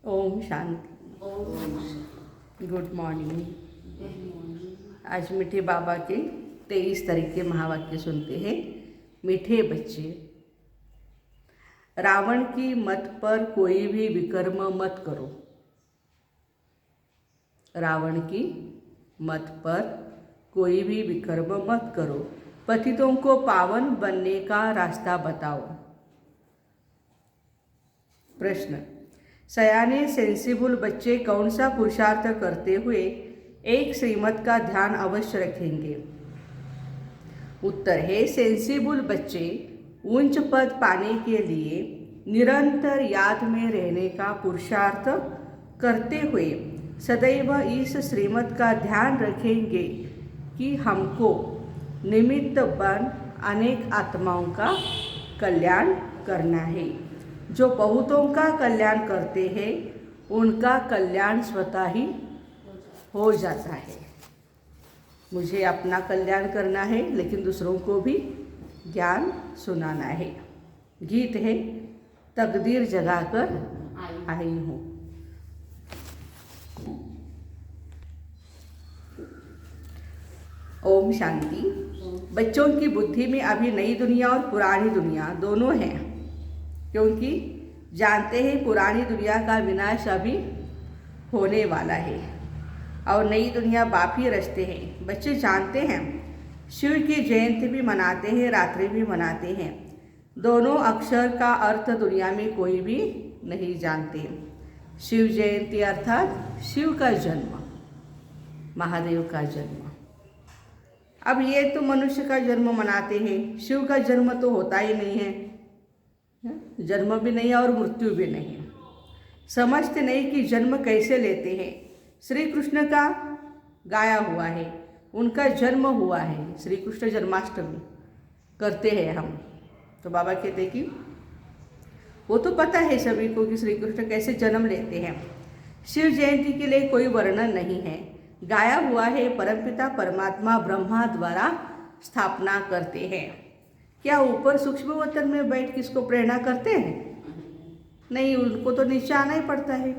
Om Shanti. Good morning. आज मीठे बाबा के 23 तारीख के महावाक्य सुनते हैं। मीठे बच्चे, रावण की मत पर कोई भी विकर्म मत करो। रावण की मत पर कोई भी विकर्म मत करो। पतितों को पावन बनने का रास्ता बताओ। प्रश्न, सयाने सेंसिबल बच्चे कौन सा पुरुषार्थ करते हुए एक श्रीमत का ध्यान अवश्य रखेंगे? उत्तर है, सेंसिबल बच्चे उच्च पद पाने के लिए निरंतर याद में रहने का पुरुषार्थ करते हुए सदैव इस श्रीमत का ध्यान रखेंगे कि हमको निमित्त बन अनेक आत्माओं का कल्याण करना है। जो बहुतों का कल्याण करते हैं उनका कल्याण स्वतः ही हो जाता है। मुझे अपना कल्याण करना है, लेकिन दूसरों को भी ज्ञान सुनाना है। गीत है, तकदीर जगाकर आई हूँ। ओम शांति। बच्चों की बुद्धि में अभी नई दुनिया और पुरानी दुनिया दोनों हैं, क्योंकि जानते हैं पुरानी दुनिया का विनाश अभी होने वाला है और नई दुनिया बाप ही रचते हैं। बच्चे जानते हैं शिव की जयंती भी मनाते हैं, रात्रि भी मनाते हैं। दोनों अक्षर का अर्थ दुनिया में कोई भी नहीं जानते। शिव जयंती अर्थात शिव का जन्म, महादेव का जन्म। अब ये तो मनुष्य का जन्म मनाते हैं, शिव का जन्म तो होता ही नहीं है। जन्म भी नहीं और मृत्यु भी नहीं। समझते नहीं कि जन्म कैसे लेते हैं। श्री कृष्ण का गाया हुआ है, उनका जन्म हुआ है। श्री कृष्ण जन्माष्टमी करते हैं हम, तो बाबा कहते हैं कि वो तो पता है सभी को कि श्री कृष्ण कैसे जन्म लेते हैं। शिव जयंती के लिए कोई वर्णन नहीं है, गाया हुआ है। परमपिता परमात्मा ब्रह्मा द्वारा स्थापना करते हैं। क्या ऊपर सूक्ष्म वतन में बैठ किसको प्रेरणा करते हैं? नहीं, उनको तो नीचे आना ही पड़ता है।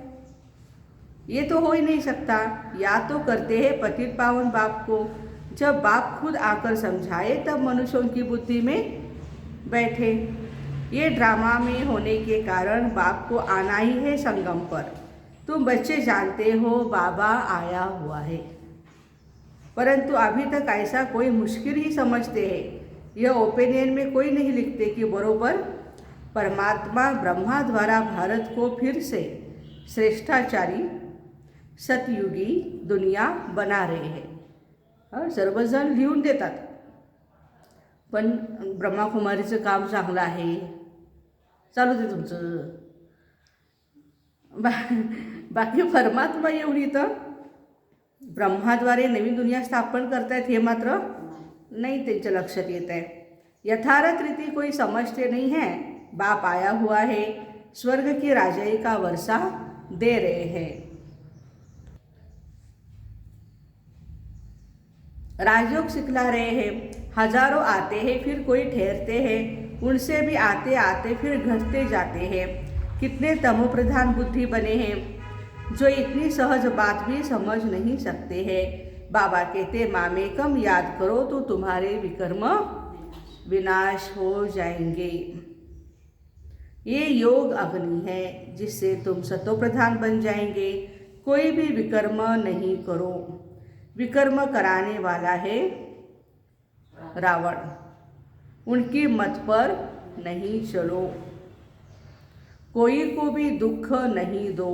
ये तो हो ही नहीं सकता। या तो करते हैं पतित पावन बाप को, जब बाप खुद आकर समझाए तब मनुष्यों की बुद्धि में बैठे। ये ड्रामा में होने के कारण बाप को आना ही है संगम पर। तुम बच्चे जानते हो बाबा आया हुआ है, परंतु अभी तक ऐसा कोई मुश्किल ही समझते हैं। यह ओपिनियन में कोई नहीं लिखते कि बरोबर परमात्मा ब्रह्मा द्वारा भारत को फिर से श्रेष्ठाचारी सतयुगी दुनिया बना रहे हैं। सर्वजण लिहून देतात, पण ब्रह्माकुमारीचं काम चांगलं आहे, चालू दे तुमचं। बाकी परमात्मा एवढी तर ब्रह्माद्वारे नवीन दुनिया स्थापन करतायत हे मात्र नहीं त्यांच्या लक्षात येत आहे। यथार्थ रीति कोई समझते नहीं है। बाप आया हुआ है, स्वर्ग की राजाई का वर्षा दे रहे हैं। राजयोग सिखला रहे हैं। हजारों आते हैं फिर कोई ठहरते हैं, उनसे भी आते आते फिर घटते जाते हैं। कितने तमो प्रधान बुद्धि बने हैं जो इतनी सहज बात भी समझ नहीं सकते हैं। बाबा कहते मामेकम याद करो तो तुम्हारे विकर्म विनाश हो जाएंगे। ये योग अग्नि है जिससे तुम सतो प्रधान बन जाएंगे। कोई भी विकर्म नहीं करो। विकर्म कराने वाला है रावण, उनकी मत पर नहीं चलो। कोई को भी दुख नहीं दो।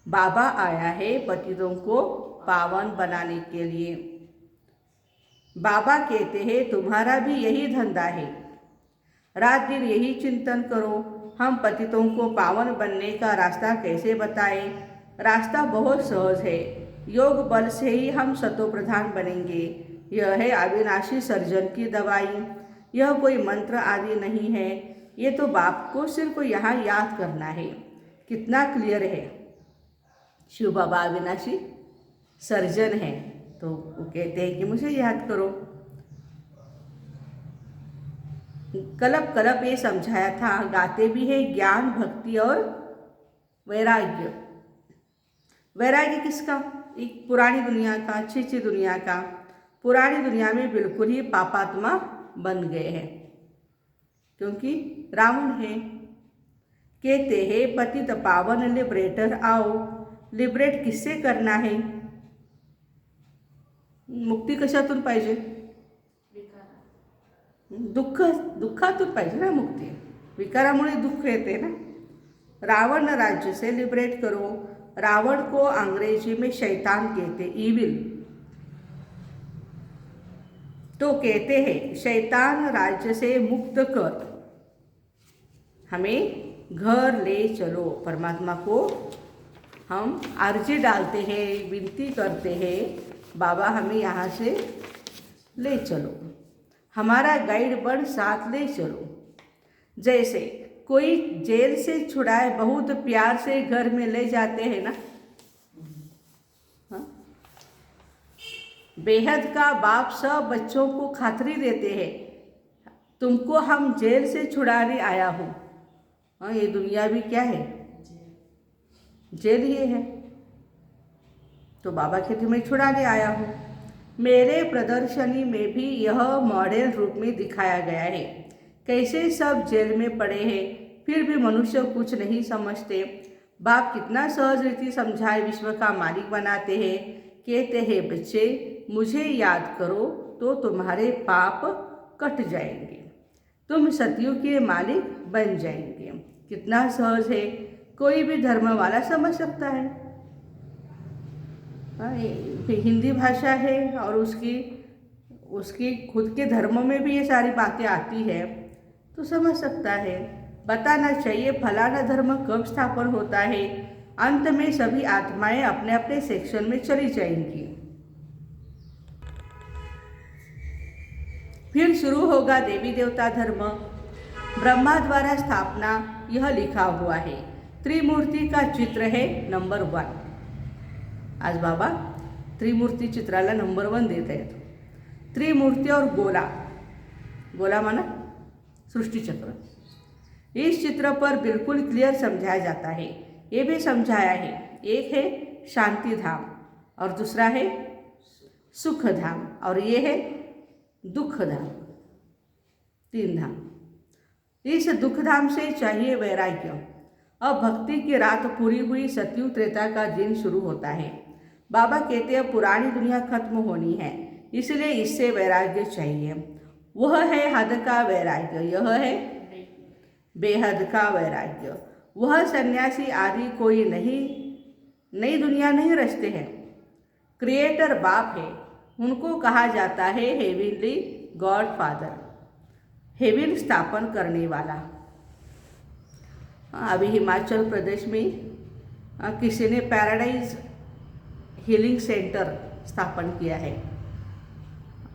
बाबा आया है पतितों को पावन बनाने के लिए। बाबा कहते हैं तुम्हारा भी यही धंधा है, रात दिन यही चिंतन करो। हम पतितों को पावन बनने का रास्ता कैसे बताएं? रास्ता बहुत सहज है। योग बल से ही हम सतो प्रधान बनेंगे। यह है अविनाशी सर्जन की दवाई। यह कोई मंत्र आदि नहीं है। ये तो बाप को सिर्फ यहाँ याद करना है। कितना क्लियर है। शिव बाबा अविनाशी सर्जन है, तो वो कहते हैं कि मुझे याद करो। कलप कलप ये समझाया था। गाते भी है ज्ञान भक्ति और वैराग्य। वैराग्य किसका? एक पुरानी दुनिया का, अच्छी दुनिया का। पुरानी दुनिया में बिल्कुल ही पापात्मा बन गए हैं, क्योंकि रावण है। कहते हैं पतित पावन लिबरेटर आओ। लिबरेट किससे करना है? मुक्ती कशातून पाहिजे? दुःखातून पाहिजे ना मुक्ती। विकारामुळे दुःख येते ना। रावण राज्य से लिबरेट करो। रावण को अंग्रेजी में शैतान कहते, ईविल। तो कहते हैं शैतान राज्य से मुक्त कर, हमें घर ले चलो। परमात्मा को हम अर्जी डालते हैं, विनती करते हैं, बाबा हमें यहाँ से ले चलो, हमारा गाइड बन, साथ ले चलो। जैसे कोई जेल से छुड़ाए बहुत प्यार से घर में ले जाते हैं ना। हाँ? बेहद का बाप सब बच्चों को खातरी देते हैं, तुमको हम जेल से छुड़ाने आया हूँ। हाँ, ये दुनिया भी क्या है? जेल ही है। तो बाबा कहते मैं छुड़ाने आया हूँ। मेरे प्रदर्शनी में भी यह मॉडल रूप में दिखाया गया है। कैसे सब जेल में पड़े हैं, फिर भी मनुष्य कुछ नहीं समझते। बाप कितना सहज रीति समझाए विश्व का मालिक बनाते हैं। कहते हैं बच्चे मुझे याद करो तो तुम्हारे पाप कट जाएंगे, तुम सतयुग के मालिक बन जाएंगे। कितना सहज है, कोई भी धर्म वाला समझ सकता है। हिंदी भाषा है और उसकी खुद के धर्म में भी ये सारी बातें आती है, तो समझ सकता है। बताना चाहिए फलाना धर्म कब स्थापन होता है। अंत में सभी आत्माएं अपने अपने सेक्शन में चली जाएंगी। फिर शुरू होगा देवी देवता धर्म। ब्रह्मा द्वारा स्थापना, यह लिखा हुआ है। त्रिमूर्ति का चित्र है नंबर 1। आज बाबा त्रिमूर्ति चित्राला नंबर 1 देत आहेत। त्रिमूर्ति और गोला माना सृष्टि चक्र। इस चित्र पर बिल्कुल क्लियर समझाया जाता है। ये भी समझाया है, एक है शांति धाम और दूसरा है सुख धाम और ये है दुख धाम। 3 धाम। इस दुख धाम से चाहिए वैराग्य। अब भक्ति की रात पूरी हुई, सतयुग त्रेता का दिन शुरू होता है। बाबा कहते हैं पुरानी दुनिया खत्म होनी है, इसलिए इससे वैराग्य चाहिए। वह है हद का वैराग्य, यह है बेहद का वैराग्य। वह सन्यासी आदि कोई नई दुनिया नहीं रचते हैं। क्रिएटर बाप है, उनको कहा जाता है हेविनली गॉड फादर, हेविन स्थापन करने वाला। अभी हिमाचल प्रदेश में किसी ने पैराडाइज हीलिंग सेंटर स्थापन किया है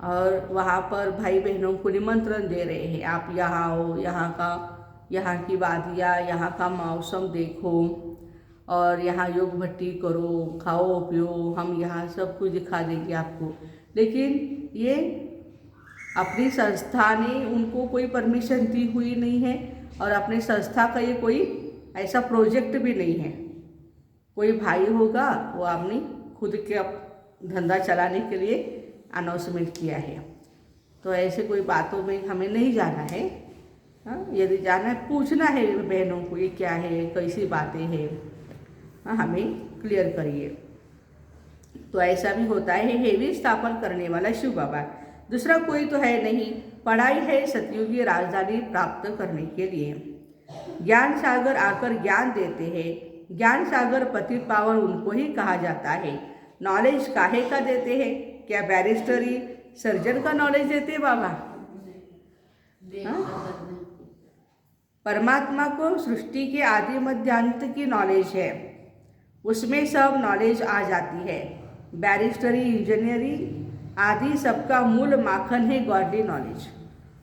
और वहाँ पर भाई बहनों को निमंत्रण दे रहे हैं, आप यहाँ आओ, यहाँ की वादियाँ, यहाँ का मौसम देखो और यहाँ योग भट्टी करो, खाओ पियो, हम यहाँ सब कुछ दिखा देंगे आपको। लेकिन ये अपनी संस्था ने उनको कोई परमिशन दी हुई नहीं है और अपनी संस्था का ये कोई ऐसा प्रोजेक्ट भी नहीं है। कोई भाई होगा वो अपनी खुद के धंधा चलाने के लिए अनाउंसमेंट किया है। तो ऐसे कोई बातों में हमें नहीं जाना है। यदि जाना है, पूछना है बहनों को ये क्या है, कैसी बातें हैं, हमें क्लियर करिए। तो ऐसा भी होता है। हेवी स्थापन करने वाला शिव बाबा, दूसरा कोई तो है नहीं। पढ़ाई है सतयुगी राजधानी प्राप्त करने के लिए। ज्ञान सागर आकर ज्ञान देते हैं। ज्ञान सागर पतित पावन उनको ही कहा जाता है। नॉलेज काहे का देते हैं? क्या बैरिस्टरी सर्जन का नॉलेज देते हैं बाबा? परमात्मा को सृष्टि के आदि मध्य अंत की नॉलेज है, उसमें सब नॉलेज आ जाती है। बैरिस्टरी, इंजीनियरिंग आदि सबका मूल माखन है गॉडली नॉलेज।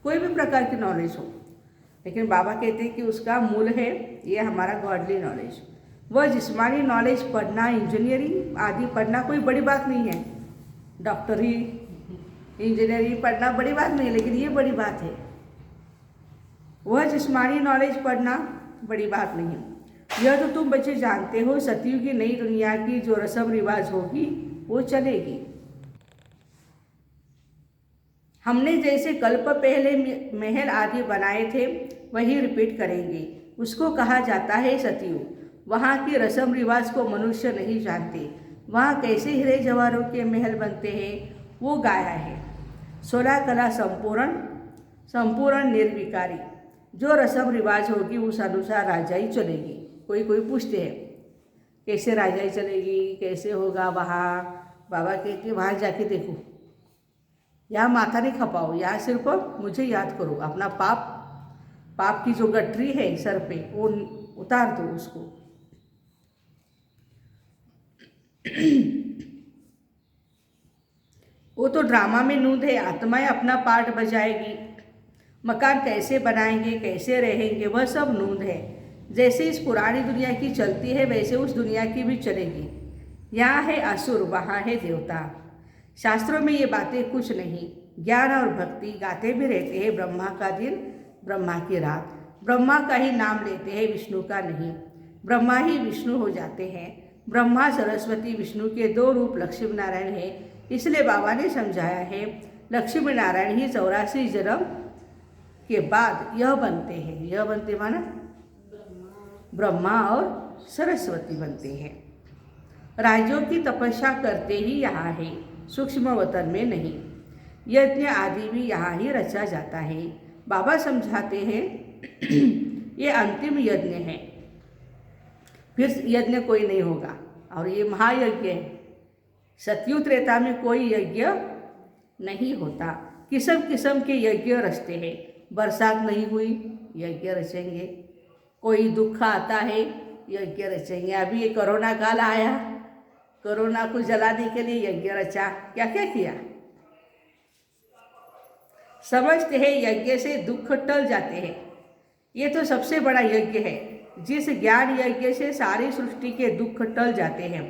कोई भी प्रकार की नॉलेज हो, लेकिन बाबा कहते हैं कि उसका मूल है ये हमारा गॉडली नॉलेज। वह जिस्मानी नॉलेज पढ़ना, इंजीनियरिंग आदि पढ़ना कोई बड़ी बात नहीं है। डॉक्टरी, इंजीनियरिंग पढ़ना बड़ी बात नहीं है, लेकिन ये बड़ी बात है। वह जिस्मानी नॉलेज पढ़ना बड़ी बात नहीं है। यह तो तुम बच्चे जानते हो, सतयुग की नई दुनिया की जो रस्म रिवाज होगी वो चलेगी। हमने जैसे कल्प पहले महल आदि बनाए थे वही रिपीट करेंगे। उसको कहा जाता है सतयुग। वहाँ की रस्म रिवाज को मनुष्य नहीं जानते। वहाँ कैसे हीरे जवाहरों के महल बनते हैं वो गाया है। 16 कला संपूर्ण निर्विकारी। जो रस्म रिवाज होगी उस अनुसार राजाई चलेगी। कोई पूछते हैं कैसे राजाई चलेगी, कैसे होगा वहाँ। बाबा कहते वहाँ जाके देखो, यहाँ माथा नहीं खपाओ, यहाँ सिर्फ मुझे याद करो। अपना पाप की जो गठरी है सर पे वो उतार दो उसको। वो तो ड्रामा में नूंद है, आत्माएं अपना पार्ट बजाएगी। मकान कैसे बनाएंगे, कैसे रहेंगे, वह सब नूंद है। जैसे इस पुरानी दुनिया की चलती है वैसे उस दुनिया की भी चलेगी। यहाँ है असुर, वहाँ है देवता। शास्त्रों में ये बातें कुछ नहीं। ज्ञान और भक्ति गाते भी रहते हैं, ब्रह्मा का दिन ब्रह्मा की रात। ब्रह्मा का ही नाम लेते हैं, विष्णु का नहीं। ब्रह्मा ही विष्णु हो जाते हैं। ब्रह्मा सरस्वती विष्णु के 2 रूप लक्ष्मी नारायण है। इसलिए बाबा ने समझाया है लक्ष्मी नारायण ही 84 जन्म के बाद यह बनते हैं। यह बनते माना ब्रह्मा और सरस्वती बनते हैं। राजों की तपस्या करते ही यहाँ है, सूक्ष्म वतन में नहीं। यज्ञ आदि भी यहाँ ही रचा जाता है। बाबा समझाते हैं ये अंतिम यज्ञ है, फिर यज्ञ कोई नहीं होगा। और ये महायज्ञ है। सतयुग त्रेता में कोई यज्ञ नहीं होता। किस्म किस्म के यज्ञ रचते हैं। बरसात नहीं हुई, यज्ञ रचेंगे। कोई दुख आता है, यज्ञ रचेंगे। अभी ये कोरोना काल आया, कोरोना को जलाने के लिए यज्ञ रचा। क्या क्या किया? समझते हैं यज्ञ से दुख टल जाते हैं। ये तो सबसे बड़ा यज्ञ है। जिस ज्ञान यज्ञ से सारी सृष्टि के दुख टल जाते हैं।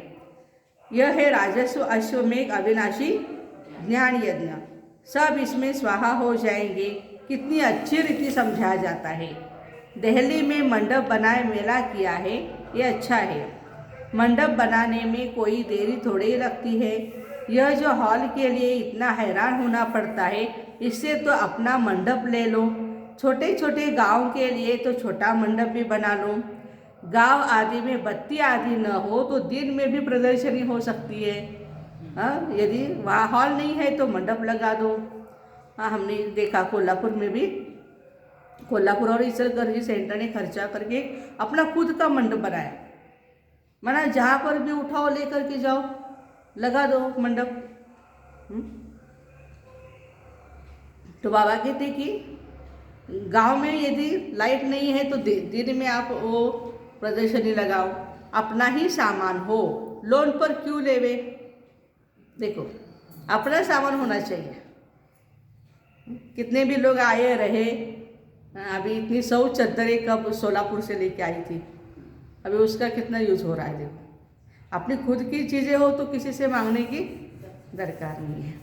यह है राजस्व अश्वमेघ अविनाशी ज्ञान यज्ञ। सब इसमें स्वाहा हो जाएंगे। कितनी अच्छी रीति समझाया जाता है। दिल्ली में मंडप बनाए मेला किया है, ये अच्छा है। मंडप बनाने में कोई देरी थोड़ी ही लगती है। यह जो हॉल के लिए इतना हैरान होना पड़ता है, इससे तो अपना मंडप ले लो। छोटे छोटे गांव के लिए तो छोटा मंडप भी बना लो। गांव आदि में बत्ती आदि न हो तो दिन में भी प्रदर्शनी हो सकती है। हाँ, यदि वहाँ हॉल नहीं है तो मंडप लगा दो। हाँ, हमने देखा कोल्हापुर में भी, कोल्हापुर और इचलकरंजी सेंटर ने खर्चा करके अपना खुद का मंडप बनाया। माना जहाँ पर भी उठाओ लेकर के जाओ, लगा दो मंडप। तो बाबा कहते कि गांव में यदि लाइट नहीं है तो दिन में आप वो प्रदर्शनी लगाओ। अपना ही सामान हो, लोन पर क्यों लेवे। देखो, अपना सामान होना चाहिए। कितने भी लोग आए रहे। अभी इतनी 100 चद्दरें कब सोलापुर से लेके आई थी, अभी उसका कितना यूज हो रहा है। देखो, अपनी खुद की चीज़ें हो तो किसी से मांगने की दरकार नहीं है।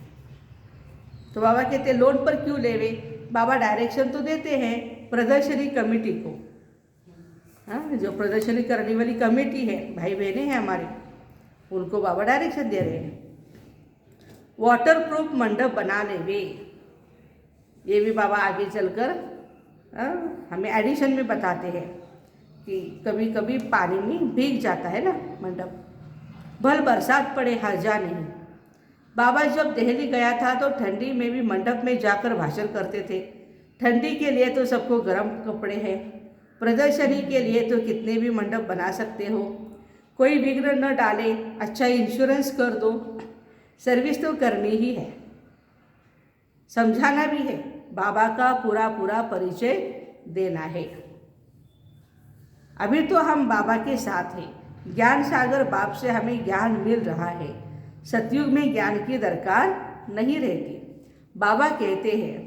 तो बाबा कहते लोन पर क्यों लेवे। बाबा डायरेक्शन तो देते हैं प्रदर्शनी कमेटी को। हाँ, जो प्रदर्शनी करने वाली कमेटी है, भाई बहनें हैं हमारे, उनको बाबा डायरेक्शन दे रहे हैं। वाटर प्रूफ मंडप बना लेवे। ये भी बाबा आगे चलकर हमें एडिशन में बताते हैं कि कभी कभी पानी में भीग जाता है ना मंडप। भल बरसात पड़े हर्जा नहीं। बाबा जब दिल्ली गया था तो ठंडी में भी मंडप में जाकर भाषण करते थे। ठंडी के लिए तो सबको गर्म कपड़े हैं, प्रदर्शनी के लिए तो कितने भी मंडप बना सकते हो। कोई विघ्न न डाले, अच्छा इंश्योरेंस कर दो। सर्विस तो करनी ही है, समझाना भी है, बाबा का पूरा परिचय देना है। अभी तो हम बाबा के साथ हैं। ज्ञान सागर बाप से हमें ज्ञान मिल रहा है। सतयुग में ज्ञान की दरकार नहीं रहती। बाबा कहते हैं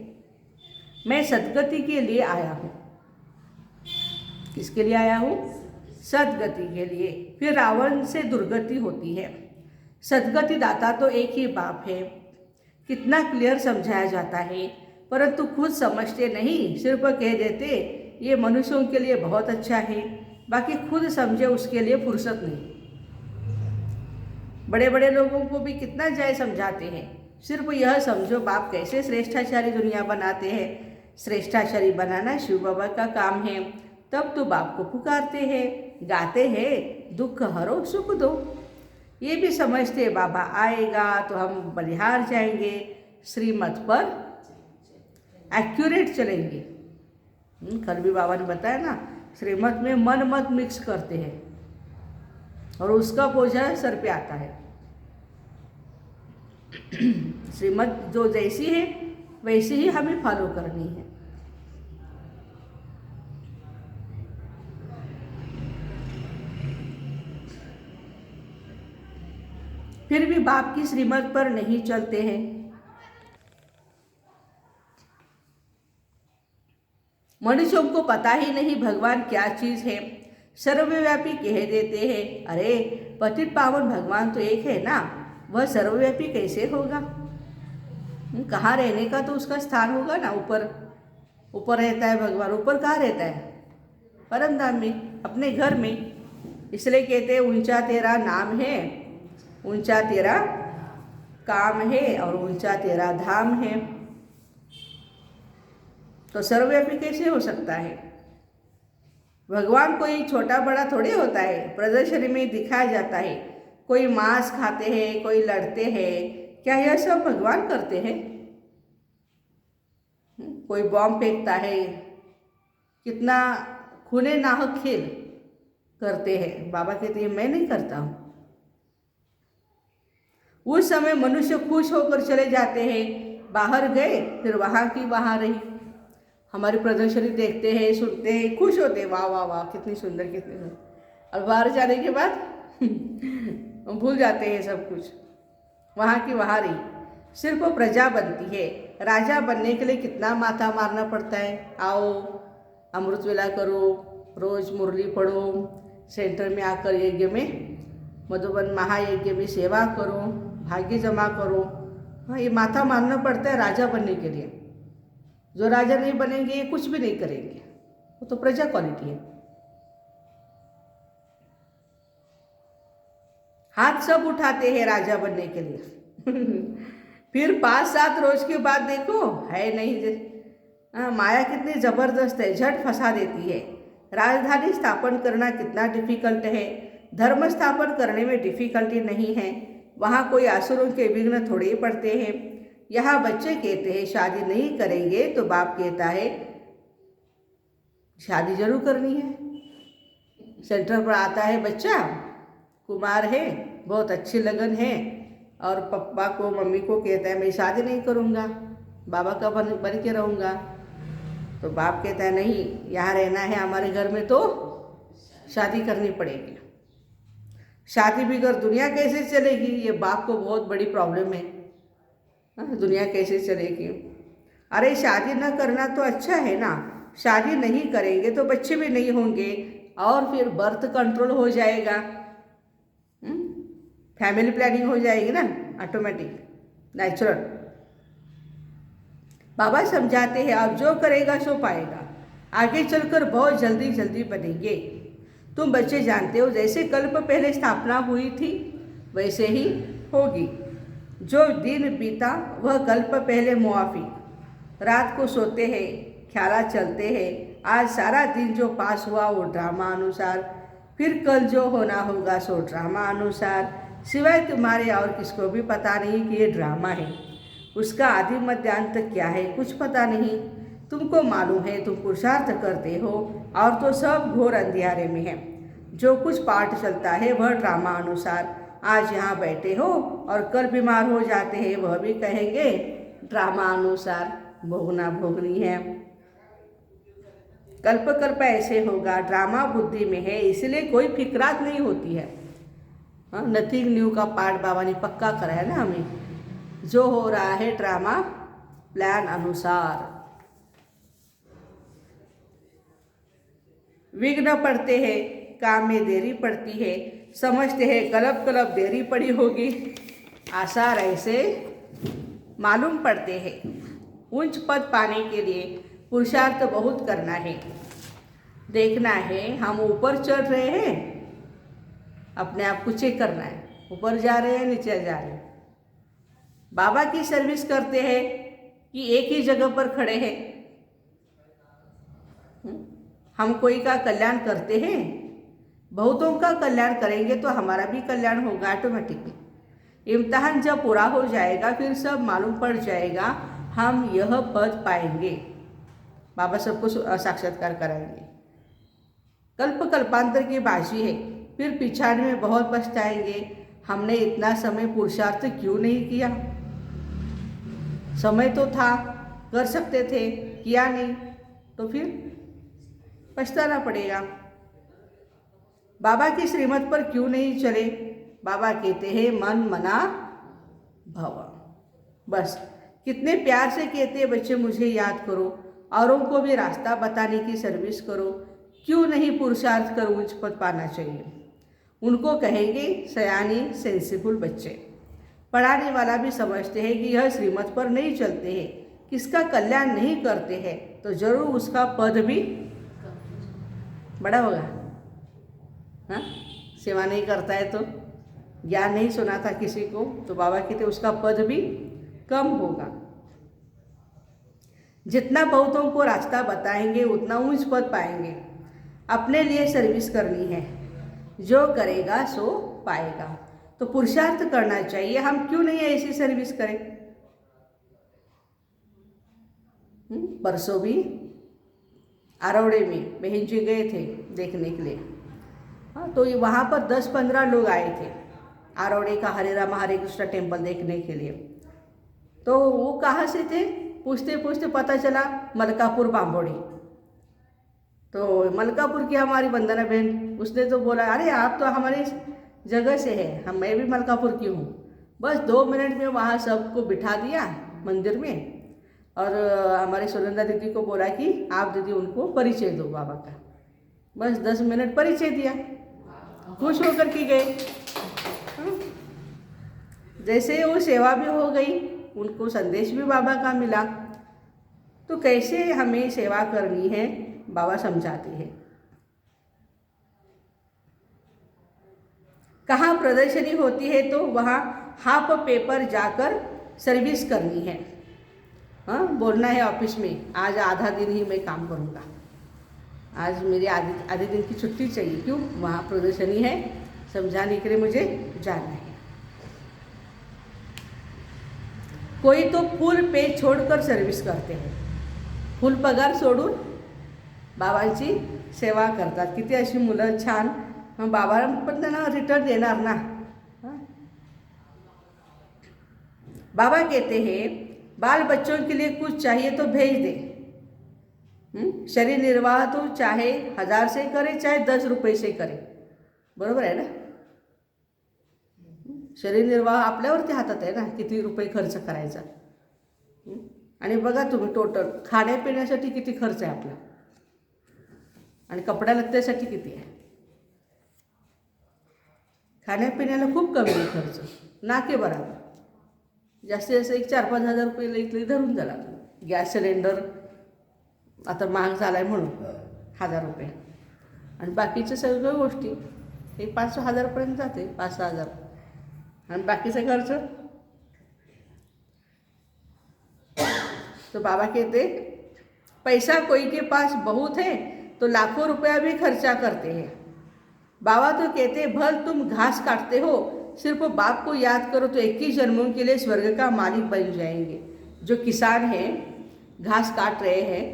मैं सदगति के लिए आया हूँ। किसके लिए आया हूँ? सदगति के लिए। फिर रावण से दुर्गति होती है। सदगति दाता तो एक ही बाप है। कितना क्लियर समझाया जाता है, परंतु खुद समझते नहीं, सिर्फ कह देते ये मनुष्यों के लिए बहुत अच्छा है, बाकी खुद समझे उसके लिए फुर्सत नहीं। बड़े बड़े लोगों को भी कितना जय समझाते हैं, सिर्फ यह समझो बाप कैसे श्रेष्ठाचारी दुनिया बनाते हैं। श्रेष्ठाचारी बनाना शिव बाबा का काम है। तब तो बाप को पुकारते हैं, गाते हैं, दुख हरो सुख दो। ये भी समझते हैं बाबा आएगा तो हम बलिहार जाएंगे, श्रीमत पर एक्यूरेट चलेंगे। कल भी बाबा ने बताया ना, श्रीमत में मन मत मिक्स करते हैं और उसका बोझा सर पे आता है। श्रीमत जो जैसी है वैसी ही हमें फॉलो करनी है। फिर भी बाप की श्रीमत पर नहीं चलते हैं। मनुष्यों को पता ही नहीं भगवान क्या चीज है, सर्वव्यापी कह देते हैं। अरे पतित पावन भगवान तो एक है ना, वह सर्वव्यापी कैसे होगा? कहाँ रहने का तो उसका स्थान होगा ना, ऊपर ऊपर रहता है भगवान। ऊपर कहाँ रहता है? परम धाम में, अपने घर में। इसलिए कहते हैं ऊंचा तेरा नाम है, ऊंचा तेरा काम है और ऊंचा तेरा धाम है। तो सर्वव्यापी कैसे हो सकता है? भगवान कोई छोटा बड़ा थोड़ी होता है, प्रदर्शनी में दिखाया जाता है। कोई मांस खाते हैं, कोई लड़ते हैं, क्या यह सब भगवान करते हैं? कोई बॉम्ब फेंकता है, कितना खूने नाहक खेल करते हैं। बाबा कहते हैं मैं नहीं करता हूँ। उस समय मनुष्य खुश होकर चले जाते हैं, बाहर गए फिर वहाँ की वहाँ रही। हमारी प्रदर्शनी देखते हैं, सुनते हैं, खुश होते हैं, वाह वाह वाह कितनी सुंदर कितनी सुंदर। और बाहर जाने के बाद भूल जाते हैं सब कुछ, वहाँ की वहाँ रही। सिर्फ प्रजा बनती है। राजा बनने के लिए कितना माथा मारना पड़ता है। आओ अमृत वेला करो, रोज मुरली पढ़ो, सेंटर में आकर यज्ञ में मधुबन महायज्ञ में सेवा करो, भाग्य जमा करो। हाँ, ये माथा मारना पड़ता है राजा बनने के लिए। जो राजा नहीं बनेंगे ये कुछ भी नहीं करेंगे, वो तो प्रजा क्वालिटी है। हाथ सब उठाते हैं राजा बनने के लिए फिर 5-7 रोज के बाद देखो है नहीं। माया कितनी जबरदस्त है, झट फंसा देती है। राजधानी स्थापन करना कितना डिफिकल्ट है, धर्म स्थापन करने में डिफिकल्टी नहीं है। वहाँ कोई आसुरों के विघ्न थोड़े ही पड़ते हैं। यहाँ बच्चे कहते हैं शादी नहीं करेंगे तो बाप कहता है शादी जरूर करनी है। सेंटर पर आता है बच्चा, कुमार है, बहुत अच्छी लगन है, और पापा को मम्मी को कहता है मैं शादी नहीं करूँगा, बाबा का बन के रहूँगा। तो बाप कहता है नहीं, यहाँ रहना है हमारे घर में तो शादी करनी पड़ेगी। शादी बिगैर दुनिया कैसे चलेगी, ये बाप को बहुत बड़ी प्रॉब्लम है। दुनिया कैसे चलेगी? अरे शादी न करना तो अच्छा है ना, शादी नहीं करेंगे तो बच्चे भी नहीं होंगे और फिर बर्थ कंट्रोल हो जाएगा, फैमिली प्लानिंग हो जाएगी ना, ऑटोमेटिक नेचुरल। बाबा समझाते हैं आप जो करेगा सो पाएगा, आगे चलकर बहुत जल्दी जल्दी बनेंगे। तुम बच्चे जानते हो जैसे कल्प पहले स्थापना हुई थी वैसे ही होगी। जो दिन बीता वह कल्प पहले मुआफिक। रात को सोते हैं, ख्यालात चलते हैं। आज सारा दिन जो पास हुआ वो ड्रामा अनुसार, फिर कल जो होना होगा सो ड्रामा अनुसार। सिवाय तुम्हारे और किसको भी पता नहीं कि ये ड्रामा है। उसका आदि मध्यांत क्या है कुछ पता नहीं। तुमको मालूम है तुम पुरुषार्थ करते हो और तो सब घोर अंधियारे में है। जो कुछ पाठ चलता है वह ड्रामा अनुसार। आज यहाँ बैठे हो और कल बीमार हो जाते हैं, वह भी कहेंगे ड्रामा अनुसार। भोगना भोगनी है, कल्प कल्प ऐसे होगा। ड्रामा बुद्धि में है, इसलिए कोई फिक्रात नहीं होती है। नथिंग न्यू का पाठ बाबा ने पक्का कराया ना हमें। जो हो रहा है ड्रामा प्लान अनुसार। विघ्न पड़ते हैं, काम में देरी पड़ती है, समझते हैं कलब कलब देरी पड़ी होगी। आसार ऐसे मालूम पड़ते हैं। उच्च पद पाने के लिए पुरुषार्थ बहुत करना है। देखना है हम ऊपर चढ़ रहे हैं, अपने आप को चेक करना है, ऊपर जा रहे हैं नीचे जा रहे हैं। बाबा की सर्विस करते हैं कि एक ही जगह पर खड़े हैं। हम कोई का कल्याण करते हैं, बहुतों का कल्याण करेंगे तो हमारा भी कल्याण होगा ऑटोमेटिकली। इम्तिहान जब पूरा हो जाएगा फिर सब मालूम पड़ जाएगा, हम यह पद पाएंगे। बाबा सबको साक्षात्कार कराएंगे। कल्प कल्पांतर की बाजी है, फिर पिछाड़ में बहुत पछताएंगे, हमने इतना समय पुरुषार्थ क्यों नहीं किया। समय तो था, कर सकते थे, किया नहीं, तो फिर पछताना पड़ेगा। बाबा की श्रीमत पर क्यों नहीं चले। बाबा कहते हैं मन मना भव। बस कितने प्यार से कहते हैं बच्चे मुझे याद करो, औरों को भी रास्ता बताने की सर्विस करो। क्यों नहीं पुरुषार्थ कर उच्च पद पाना चाहिए। उनको कहेंगे सयानी सेंसिबल बच्चे। पढ़ाने वाला भी समझते हैं कि यह श्रीमत पर नहीं चलते हैं, किसका कल्याण नहीं करते हैं, तो जरूर उसका पद भी बड़ा होगा। हाँ, सेवा नहीं करता है तो ज्ञान नहीं सुनाता किसी को, तो बाबा कहते उसका पद भी कम होगा। जितना बहुतों को रास्ता बताएंगे उतना ऊंच पद पाएंगे। अपने लिए सर्विस करनी है, जो करेगा सो पाएगा। तो पुरुषार्थ करना चाहिए। हम क्यों नहीं ऐसी सर्विस करें। परसों भी आरौड़े में बहन जी गए थे देखने के लिए। हाँ, तो वहाँ पर 10-15 लोग आए थे आरौड़े का हरे राम हरे कृष्ण टेम्पल देखने के लिए। तो वो कहाँ से थे, पूछते पूछते पता चला मलकापुर बांबोड़ी। तो मलकापुर की हमारी वंदना बहन, उसने तो बोला अरे आप तो हमारी जगह से है, मैं भी मलकापुर की हूँ। बस 2 मिनट में वहाँ सबको बिठा दिया मंदिर में, और हमारे सुनंदा दीदी को बोला कि आप दीदी उनको परिचय दो बाबा का। बस 10 मिनट परिचय दिया, खुश होकर के गए। जैसे वो सेवा भी हो गई, उनको संदेश भी बाबा का मिला। तो कैसे हमें सेवा करनी है बाबा समझाते हैं। कहाँ प्रदर्शनी होती है तो वहाँ हाफ पेपर जाकर सर्विस करनी है। हाँ, बोलना है ऑफिस में आज आधा दिन ही मैं काम करूँगा, आज मेरी आधे दिन की छुट्टी चाहिए। क्यों, वहाँ प्रदर्शनी है, समझाने के लिए मुझे जाना है। कोई तो फुल पे छोड़कर सर्विस करते हैं, फुल पगार सोडून बाबांची सेवा करतात। किती अशी मुलं छान, मग बाबा पण त्यांना रिटर्न देणार ना। बाबा कहते हैं बाल बच्चों के लिए कुछ चाहिए तो भेज दे। शरीर निर्वाह तो चाहे 1000 से करे चाहे 10 रुपये से करे, बरोबर आहे ना। शरीर निर्वाह आपल्यावरती हातात आहे ना, किती रुपये खर्च करायचा। आणि बघा तुम्ही टोटल खाण्यापिण्यासाठी किती खर्च आहे आपला, आणि कपड्या लत्त्यासाठी किती आहे। खाण्यापिण्याला खूप कमी आहे खर्च, ना के बराबर। जास्तीत जास्त 4-5 हजार रुपये इथले धरून झाला। गॅस सिलेंडर आता महाग झाला आहे म्हणून 1000 रुपये, आणि बाकीच्या सगळ्या गोष्टी हे 5-6 हजारपर्यंत जाते, 5-6 हजार, आणि बाकीचा खर्च। तो बाबा कहते पैसा कोई के पास बहुत है तो लाखों रुपया भी खर्चा करते हैं। बाबा तो कहते भल तुम घास काटते हो, सिर्फ बाप को याद करो तो 21 जन्मों के लिए स्वर्ग का मालिक बन जाएंगे। जो किसान हैं घास काट रहे हैं,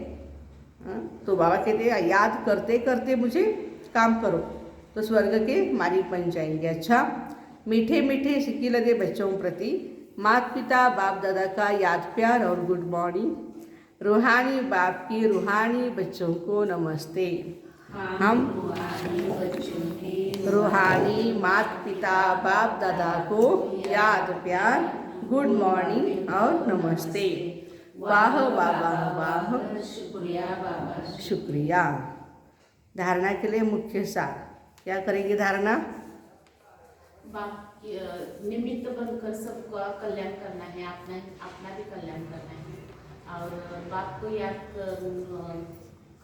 तो बाबा कहते याद करते करते मुझे काम करो तो स्वर्ग के मालिक बन जाएंगे। अच्छा, मीठे मीठे सिक्की लगे बच्चों प्रति माता पिता बाप दादा का याद प्यार और गुड मॉर्निंग। रूहानी बाप की रूहानी बच्चों को नमस्ते। हम रूहानी माता पिता बाप दादा को याद प्यार गुड मॉर्निंग और नमस्ते। वाह बाबा वाह, शुक्रिया बाबा शुक्रिया। धारणा के लिए मुख्य सार क्या करेंगे। धारणा निमित्त बनकर सबका कल्याण करना है, अपना भी कल्याण करना है, और बाप को याद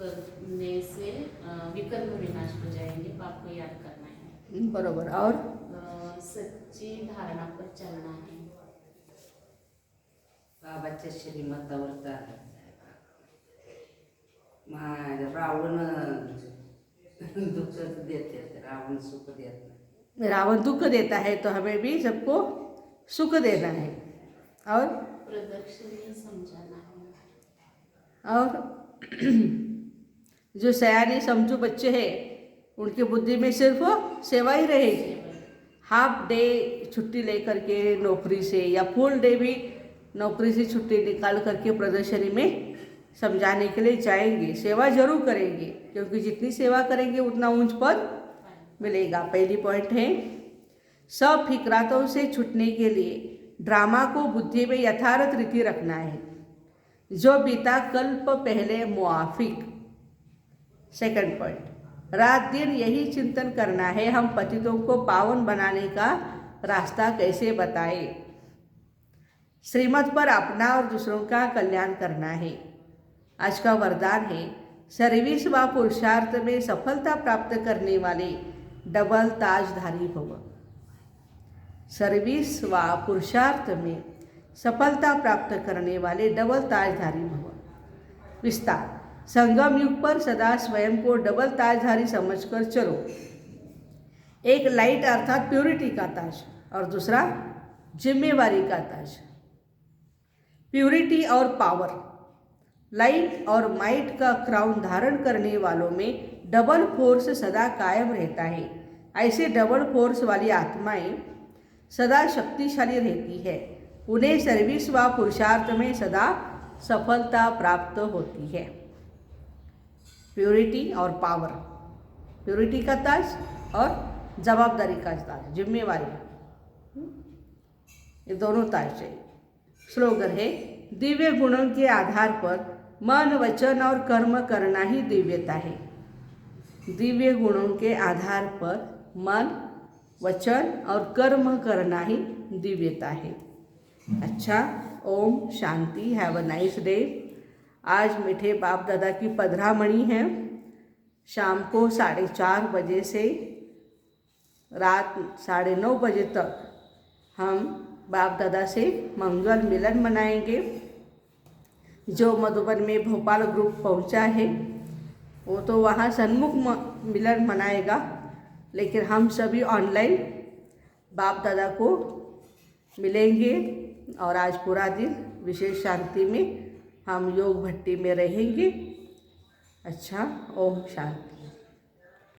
करने से विकर्म विनाश हो जाएंगे। पाप को याद करना है। बरोबर। और सच्ची धारणा पर चलना है। बाबाच्या श्रीमतावर चालायचं आहे। रावण दुःख देते, रावण सुख देत नाही। रावण दुख देता है तो हमें भी सबको सुख देना है। और प्रदक्षिणी समझाना है। और जो सयाने समझू बच्चे हैं उनकी बुद्धि में सिर्फ सेवा ही रहेगी। हाफ डे छुट्टी लेकर के नौकरी से या फुल डे भी नौकरी से छुट्टी निकाल करके प्रदर्शनी में समझाने के लिए जाएंगे। सेवा जरूर करेंगे, क्योंकि जितनी सेवा करेंगे उतना ऊंच पद मिलेगा। पहली पॉइंट है, सब फिक्रातों से छूटने के लिए ड्रामा को बुद्धि में यथार्थ रीति रखना है, जो बीता कल्प पहले मुआफिक। सेकंड पॉइंट, रात दिन यही चिंतन करना है, हम पतितों को पावन बनाने का रास्ता कैसे बताएं। श्रीमत पर अपना और दूसरों का कल्याण करना है। आज का वरदान है, सर्विस व पुरुषार्थ में सफलता प्राप्त करने वाले डबल ताजधारी भव। सर्विस व पुरुषार्थ में सफलता प्राप्त करने वाले डबल ताजधारी भव। विस्तार, संगम युग पर सदा स्वयं को डबल ताजधारी समझकर चलो। एक लाइट अर्थात प्योरिटी का ताज और दूसरा जिम्मेवारी का ताज। प्योरिटी और पावर, लाइट और माइट का क्राउन धारण करने वालों में डबल फोर्स सदा कायम रहता है। ऐसे डबल फोर्स वाली आत्माएं सदा शक्तिशाली रहती है। उन्हें सर्विस व पुरुषार्थ में सदा सफलता प्राप्त होती है। प्योरिटी और पावर, प्योरिटी का ताज और जवाबदारी का ताज, जिम्मेवारी, ये दोनों ताज चाहिए। स्लोगन है, दिव्य गुणों के आधार पर मन वचन और कर्म करना ही दिव्यता है। दिव्य गुणों के आधार पर मन वचन और कर्म करना ही दिव्यता है। अच्छा, ओम शांति। Have a nice day. आज मीठे बाप दादा की 15 मणि है। शाम को 4:30 बजे से रात 9:30 बजे तक हम बाप दादा से मंगल मिलन मनाएंगे। जो मधुबन में भोपाल ग्रुप पहुंचा है वो तो वहाँ सन्मुख मिलन मनाएगा, लेकिन हम सभी ऑनलाइन बाप दादा को मिलेंगे। और आज पूरा दिन विशेष शांति में हम योग भट्टी में रहेंगे। अच्छा, ओम शांति।